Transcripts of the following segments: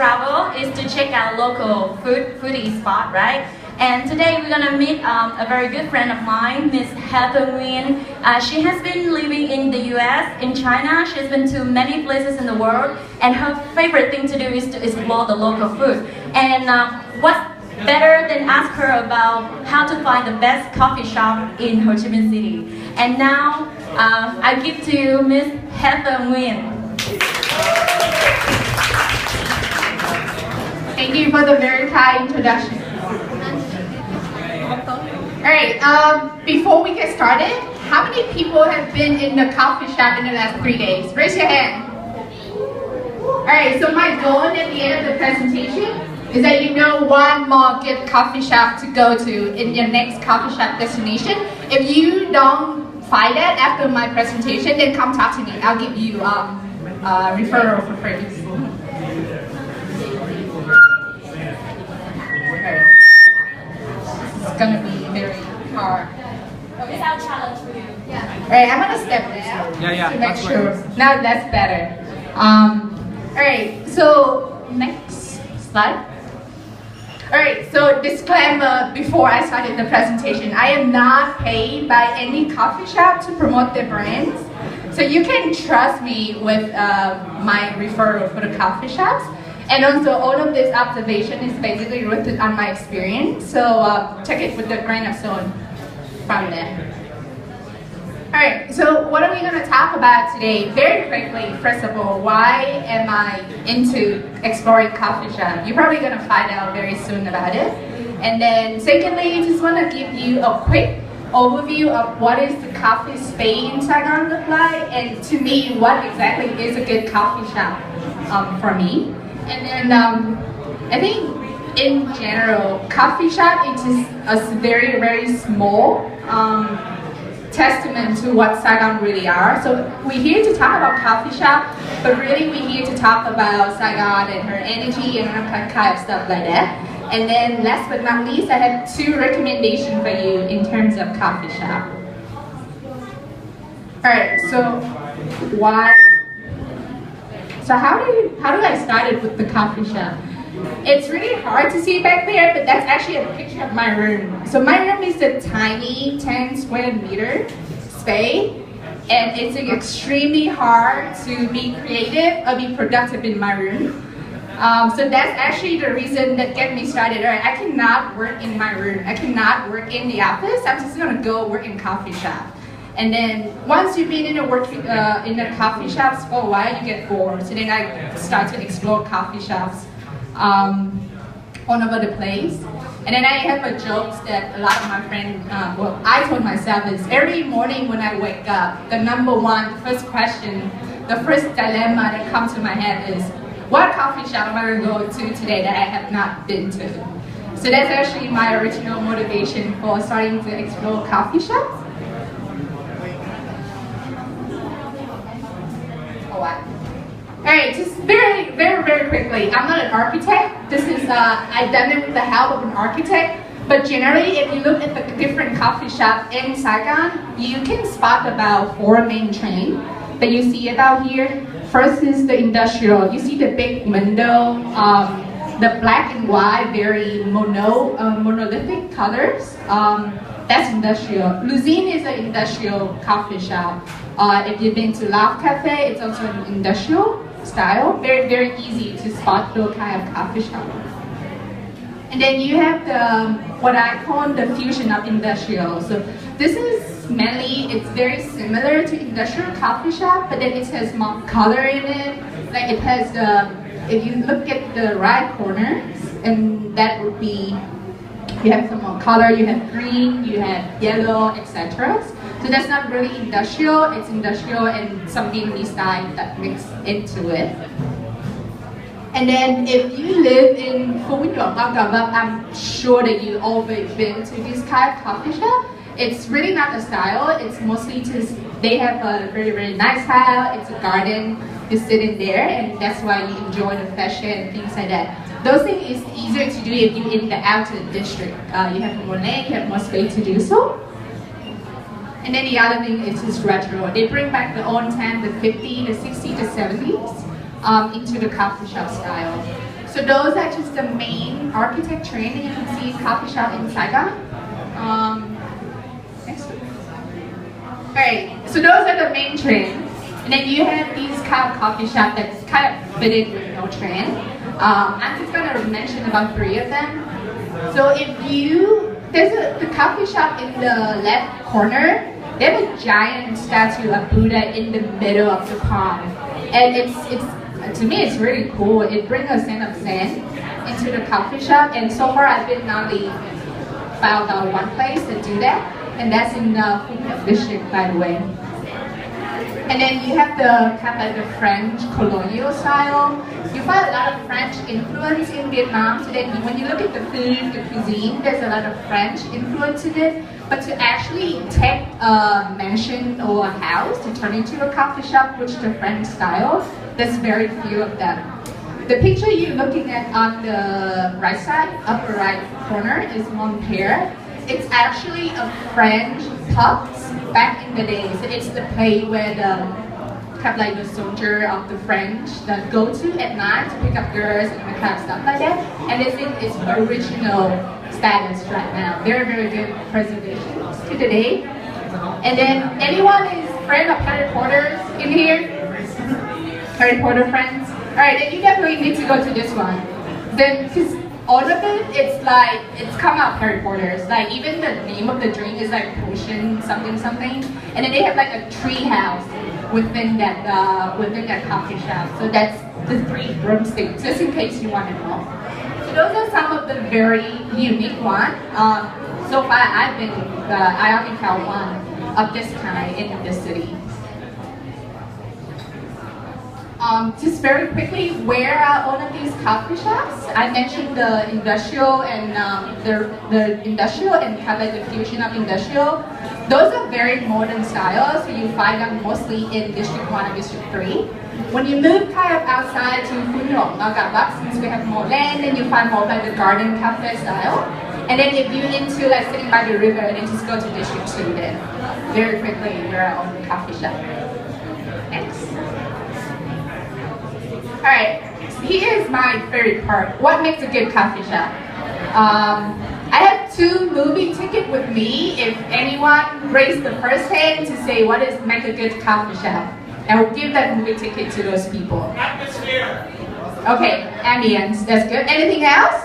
travel is to check out local foodie spot, right? And today we're gonna meet a very good friend of mine, Miss Heather Nguyen. She has been living in the US, in China. She's been to many places in the world, and her favorite thing to do is to explore the local food. And what's better than ask her about how to find the best coffee shop in Ho Chi Minh City. And now I give to you Miss Heather Nguyen. Thank you for the very kind introduction. Alright, before we get started, how many people have been in the coffee shop in the last 3 days? Raise your hand. Alright, so my goal at the end of the presentation is that you know one more good coffee shop to go to in your next coffee shop destination. If you don't find that after my presentation, then come talk to me. I'll give you referral for free. It's gonna be very hard. It's our challenge for you. Alright, I'm gonna step this to make sure. Now that's better. Alright, so next slide. Alright, so disclaimer before I started the presentation. I am not paid by any coffee shop to promote their brands. So you can trust me with my referral for the coffee shops. And also all of this observation is basically rooted on my experience. So take it with a grain of salt from there. Alright, so what are we going to talk about today? Very quickly, first of all, why am I into exploring coffee shop? You're probably going to find out very soon about it. And then secondly, I just want to give you a quick overview of what is the coffee space in Saigon look like, and to me, what exactly is a good coffee shop for me. And then I think in general, coffee shop is just a very, very small testament to what Saigon really are. So we're here to talk about coffee shop, but really we're here to talk about Saigon and her energy and all kind of stuff like that. And then last but not least, I have 2 recommendations for you in terms of coffee shop. Alright, so why? So how do I started with the coffee shop? It's really hard to see back there, but that's actually a picture of my room. So my room is a tiny 10 square meter space, and it's extremely hard to be creative or be productive in my room. So that's actually the reason that get me started. Right? I cannot work in my room. I cannot work in the office. I'm just gonna go work in coffee shop. And then once you've been in the coffee shops for a while, you get bored. So then I start to explore coffee shops all over the place. And then I have a joke that a lot of my friends, I told myself is every morning when I wake up, the first question, the first dilemma that comes to my head is, what coffee shop am I going to go to today that I have not been to? So that's actually my original motivation for starting to explore coffee shops. Alright, just very, very, very quickly. I'm not an architect. This is, I've done it with the help of an architect. But generally, if you look at the different coffee shops in Saigon, you can spot about 4 main trends that you see about here. First is the industrial. You see the big window, the black and white, very monolithic colors. That's industrial. Luzine is an industrial coffee shop. If you've been to Love Cafe, it's also an industrial style. Very, very easy to spot those kind of coffee shop. And then you have the what I call the fusion of industrial. So this is mainly, it's very similar to industrial coffee shop, but then it has more color in it. Like it has the, if you look at the right corner, and that would be, you have some more color, you have green, you have yellow, etc. So that's not really industrial, it's industrial and some Vietnamese style that mix into it. And then if you live in Phu Quoc, I'm sure that you've always been to this kind of coffee shop. It's really not a style, it's mostly just, they have a very, very nice style, it's a garden, you sit in there and that's why you enjoy the fashion and things like that. Those things is easier to do if you're in the outer district. You have more land, you have more space to do so. And then the other thing is just retro. They bring back the old time, the 50s, the 60s, the 70s into the coffee shop style. So those are just the main architect trend that you can see coffee shop in Saigon. Next one. Alright, so those are the main trends. And then you have these kind of coffee shop that's kind of fitted with no trend. I'm just gonna mention about 3 of them. So there's the coffee shop in the left corner. They have a giant statue of Buddha in the middle of the pond. And it's to me it's really cool. It brings a sense of zen into the coffee shop. And so far I've been only found one place to do that. And that's in Phuket District, by the way. And then you have the kind of like the French colonial style. You find a lot of French influence in Vietnam. So then when you look at the food, the cuisine, there's a lot of French influence in it. But to actually take a mansion or a house to turn into a coffee shop, which the French style, there's very few of them. The picture you're looking at on the right side, upper right corner, is Montpellier. It's actually a French pub back in the days. It's the place where the kind of like the soldier of the French that go to at night to pick up girls and kind of stuff like that. And this is its original status right now. Very, very good preservation to today. And then anyone is friend of Harry Potter in here? Harry Potter friends? Alright, then you definitely need to go to this one. Then, because all of it, it's come out Harry Potter. It's like even the name of the drink is like potion something something, and then they have like a tree house within that coffee shop. So that's the 3 broomsticks, just in case you want to know. So those are some of the very unique ones. So far, I only found one of this kind in the city. Just very quickly, where are all of these coffee shops? I mentioned the industrial and the industrial and kind of like the fusion of industrial. Those are very modern styles, so you find them mostly in District 1 and District 3. When you move kind of outside to Phú Nhuận, Ngọc Bắc, since we have more land, then you find more like the garden cafe style. And then if you're into like sitting by the river, then just go to District 2 then. Very quickly, we're on the coffee shop. Next. Alright, here's my favorite part. What makes a good coffee shop? I have 2 movie tickets with me. If anyone raised the first hand to say what is make a good coffee shop, I will give that movie ticket to those people. Atmosphere. Okay, ambience, that's good. Anything else?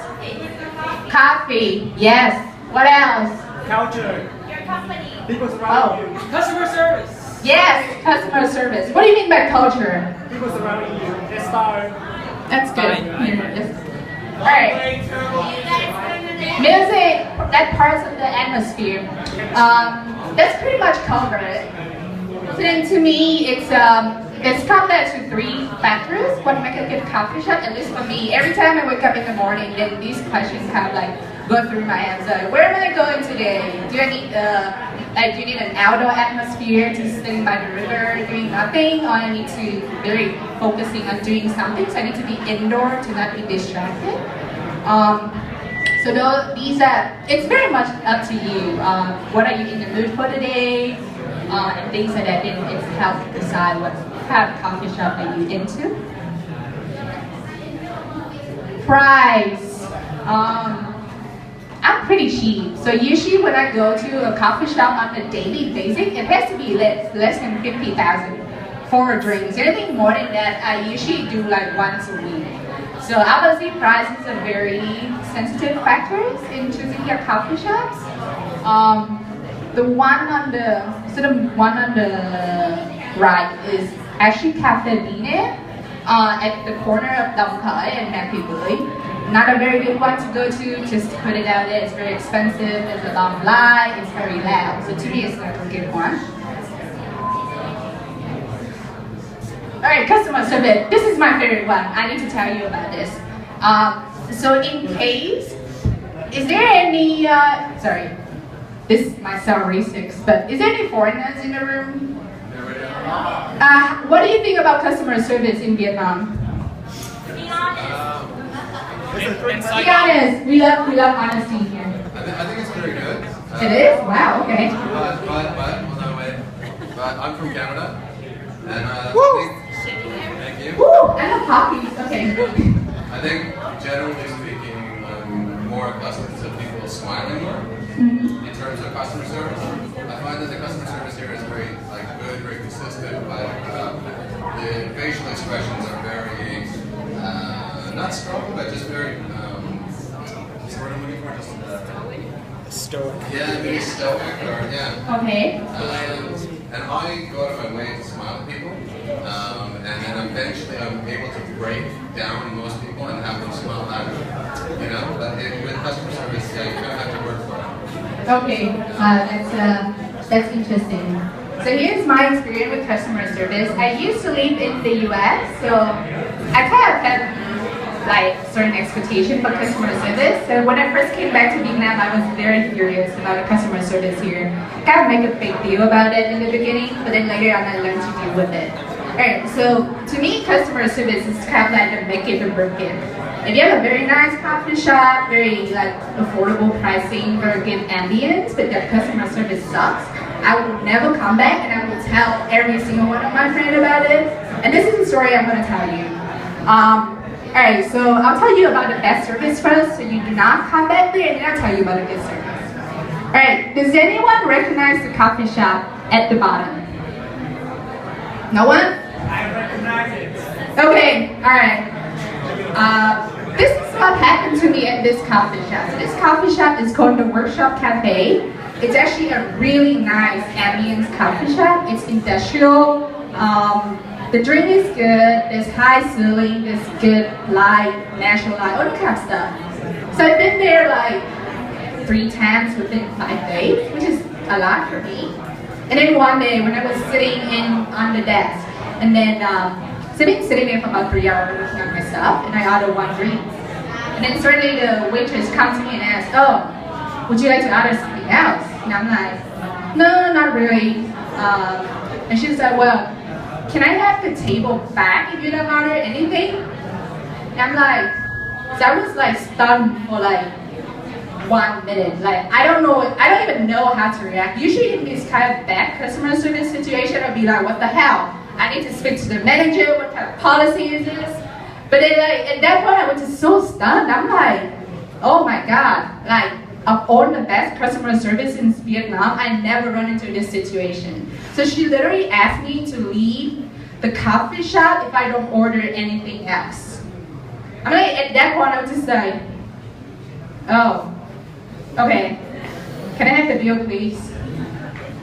Coffee, yes. What else? Culture. Your company. People surrounding you. Customer service. Yes, customer service. What do you mean by culture? People surrounding you. Inspire. That's good. Fine. Alright. Music, that part of the atmosphere. That's pretty much covered. So then to me, it's come down to 3 factors what make a good coffee shop, at least for me. Every time I wake up in the morning, then these questions kind of like go through my head. So where am I going today? Do you need an outdoor atmosphere to sitting by the river doing nothing, or I need to really focusing on doing something, so I need to be indoor to not be distracted. So it's very much up to you. What are you in the mood for today? And things like that. Then it's help decide what kind of coffee shop are you into. Price. I'm pretty cheap, so usually when I go to a coffee shop on a daily basis, it has to be less than 50,000 for drinks. Anything more than that, I usually do like once a week. So obviously prices are very sensitive factors in choosing your coffee shops. The one on the right is actually Cafe Bine at the corner of Dong Khai and Happy Valley. Not a very good one to go to, just to put it out there. It's very expensive, there's a long line, it's very loud. So to me, it's not a good one. Alright, customer service. This is my favorite one. I need to tell you about this. So in case, is there any, sorry, this might sound racist, but is there any foreigners in the room? What do you think about customer service in Vietnam? Be honest. Be honest, we love honesty here. I think it's pretty good. It is? Wow, okay. But I'm from Canada, and Woo! thank you. Woo! I love poppies, okay. I I think, generally speaking, I'm more accustomed to people smiling more in terms of customer service. I find that the customer service here is very good, very consistent, but the facial expressions are very, not strong, but just very, what's the word I'm looking for? Just, Stoic. yeah, maybe stoic, or yeah. Okay. And I go out of my way to smile at people, and then eventually I'm able to break down most people and have them smile back. You know, but with customer service, yeah, you kind of have to work for it. Okay, that's interesting. So here's my experience with customer service. I used to live in the US, so I kind of had certain expectation for customer service. So when I first came back to Vietnam, I was very curious about the customer service here. Kind of make a big deal about it in the beginning, but then later on I learned to deal with it. Alright, so to me, customer service is kind of like a make it or break it. If you have a very nice coffee shop, very affordable pricing, very good ambience, but the customer service sucks, I will never come back and I will tell every single one of my friends about it. And this is the story I'm going to tell you. Alright, so I'll tell you about the best service first, so you do not come back there, and then I'll tell you about the good service. Alright, does anyone recognize the coffee shop at the bottom? No one? I recognize it. Okay, alright. This is what happened to me at this coffee shop. So this coffee shop is called the Workshop Cafe. It's actually a really nice ambience coffee shop. It's industrial. The drink is good, there's high ceiling, there's good light, natural light, all that kind of stuff. So I've been there 3 times within 5 days, which is a lot for me. And then one day when I was sitting on the desk, and then sitting there for about 3 hours working on my stuff, and I ordered 1 drink. And then suddenly the waitress comes to me and asks, "Oh, would you like to order something else?" And I'm like, "No, not really." And she's like, "Well, can I have the table back if you don't order anything?" And I'm like, so I was stunned for 1 minute. I don't even know how to react. Usually in this kind of bad customer service situation, I'll be like, what the hell? I need to speak to the manager, what kind of policy is this? But then at that point I was just so stunned. I'm like, oh my God, of all the best customer service in Vietnam, I never run into this situation. So she literally asked me to leave the coffee shop if I don't order anything else. At that point I was just like, oh, okay, can I have the bill please?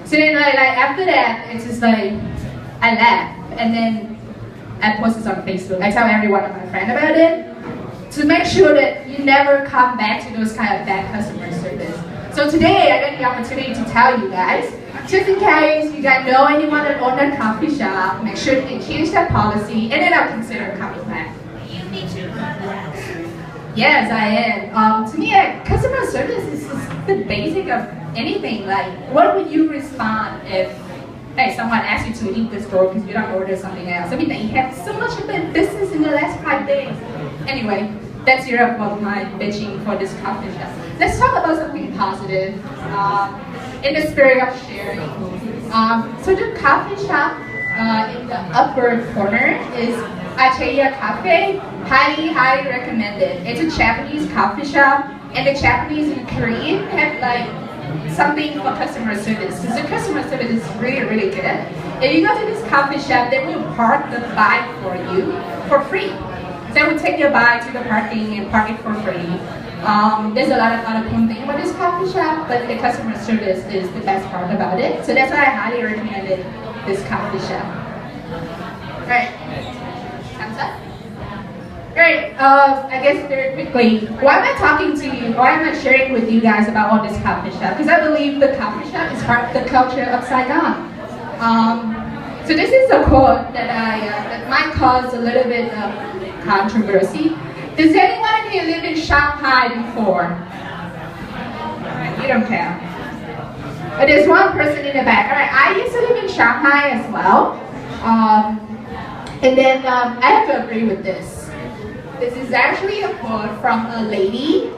So then after that, it's just I left, and then I posted on Facebook. I tell every one of my friends about it, to make sure that you never come back to those kind of bad customer service. So today I got the opportunity to tell you guys, just in case you guys know anyone that owns that coffee shop, make sure they change that policy, and then I'll consider coming back. You need to learn that. Yes, I am. To me, customer service is just the basic of anything. What would you respond if someone asks you to leave the store because you don't order something else? I mean, you have so much of that business in the last 5 days. Anyway, that's Europe of my bitching for this coffee shop. Let's talk about something positive in the spirit of sharing. So the coffee shop in the upper corner is Acheya Cafe. Highly, highly recommended. It's a Japanese coffee shop, and the Japanese and Korean have something for customer service, because the customer service is really, really good. If you go to this coffee shop, they will park the bike for you for free. So they will take your bike to the parking and park it for free. There's a lot of other cool things about this coffee shop, but the customer service is the best part about it. So that's why I highly recommended this coffee shop. Alright, thumbs up. Alright, I guess very quickly, why am I talking to you, why am I sharing with you guys about all this coffee shop? Because I believe the coffee shop is part of the culture of Saigon. So this is a quote that might cause a little bit of controversy. Does anyone here live in Shanghai before? You don't count. But there's one person in the back. Alright, I used to live in Shanghai as well. And then I have to agree with this. This is actually a quote from a lady.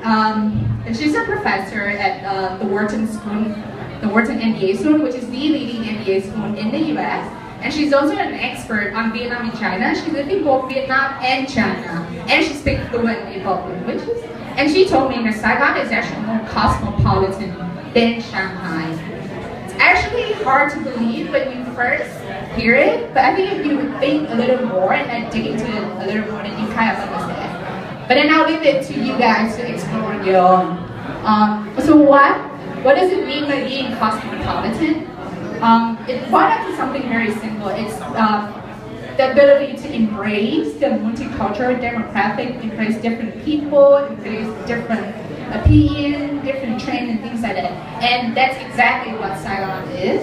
She's a professor at the Wharton School, the Wharton MBA School, which is the leading MBA school in the US. And she's also an expert on Vietnam and China. She lived in both Vietnam and China. and she speaks fluent in both languages. And she told me that Saigon is actually more cosmopolitan than Shanghai. It's actually hard to believe when you first hear it, but I think if you think a little more and then dig into it a little more, then you kind of understand. But then I'll leave it to you guys to explore on your own. So what does it mean by being cosmopolitan? It boils down to something very simple. It's the ability to embrace the multicultural demographic, embrace different people, embrace different opinions, different trends and things like that. And that's exactly what Saigon is.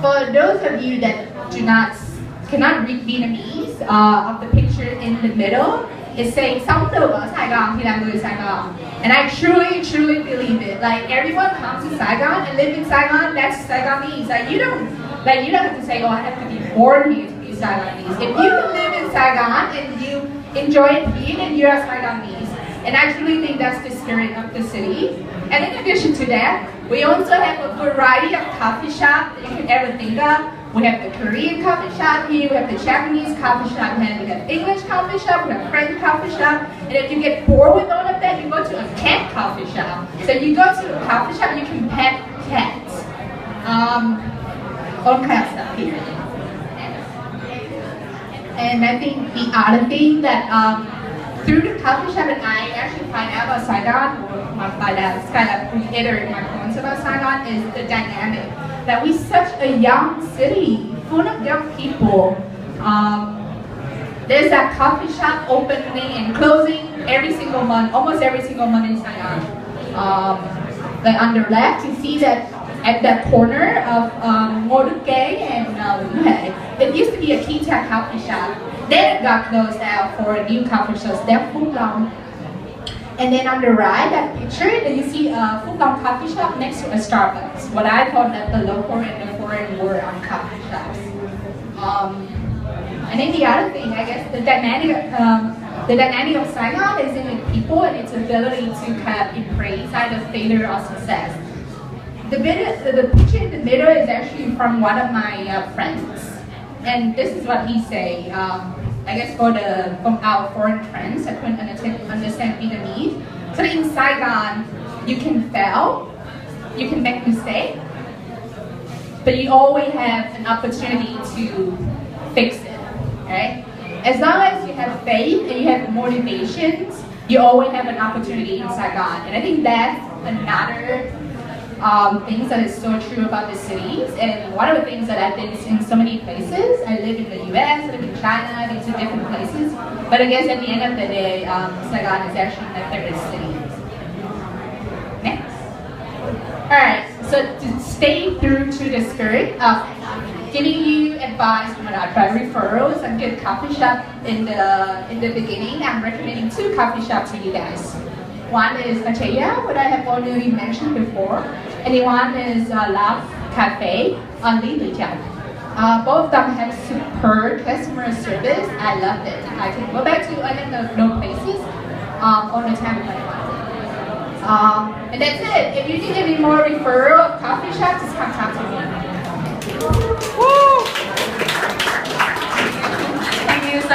For those of you that cannot read Vietnamese, of the picture in the middle, it's saying "Sống được ở Sài Gòn thì là người Sài Gòn," and I truly believe it. Like everyone comes to Saigon and live in Saigon, that's Saigonese. Like you don't have to say, "Oh, I have to be born here to be Saigonese." If you can live in Saigon and you enjoy it here, then you are Saigonese. And I truly think that's the spirit of the city. And in addition to that, we also have a variety of coffee shops that you can ever think of. We have the Korean coffee shop here, we have the Japanese coffee shop, and we have English coffee shop, we have French coffee shop. And if you get bored with all of that, you go to a cat coffee shop. So you go to a coffee shop, you can pet cats. All kinds of stuff here. And I think the other thing that through the coffee shop and I actually find out about Saigon, or find out, it's kind of reiterate my points about Saigon, is the dynamic. That we're such a young city, full of young people. There's that coffee shop opening and closing every single month, almost every single month in Saigon. Like on the left, you see that at that corner of Ngô Đức Kế and Nguyễn Huệ, it used to be a Kita coffee shop. Then it got closed out for a new coffee shop, that's Phúc Long. And then on the right, that picture, you see a Phúc Long coffee shop next to a Starbucks. What I thought that the local and the foreign were on coffee shops. And then the other thing, I guess, the dynamic of Saigon is in the people and its ability to kind of embrace either failure or success. The picture in the middle is actually from one of my friends. And this is what he say. I guess from our foreign friends that couldn't understand Vietnamese. So in Saigon, you can fail, you can make mistakes, but you always have an opportunity to fix it, right? As long as you have faith and you have motivations, you always have an opportunity in Saigon. And I think that's another things that is so true about the cities, and one of the things that I've been in so many places. I live in the US, I live in China, I've been to different places, but I guess at the end of the day, Saigon is actually my favorite city. Next. Alright, so to stay true to the spirit of giving you advice when I try referrals and good coffee shop in the beginning, I'm recommending 2 coffee shops to you guys. One is Ataya, what I have already mentioned before, and the one is Love Cafe on Lý Tự Trọng. Both of them have superb customer service. I love it. I can go back to any of those places all the time if I want. And that's it. If you need any more referral of coffee shops, just come talk to me. Thank you. So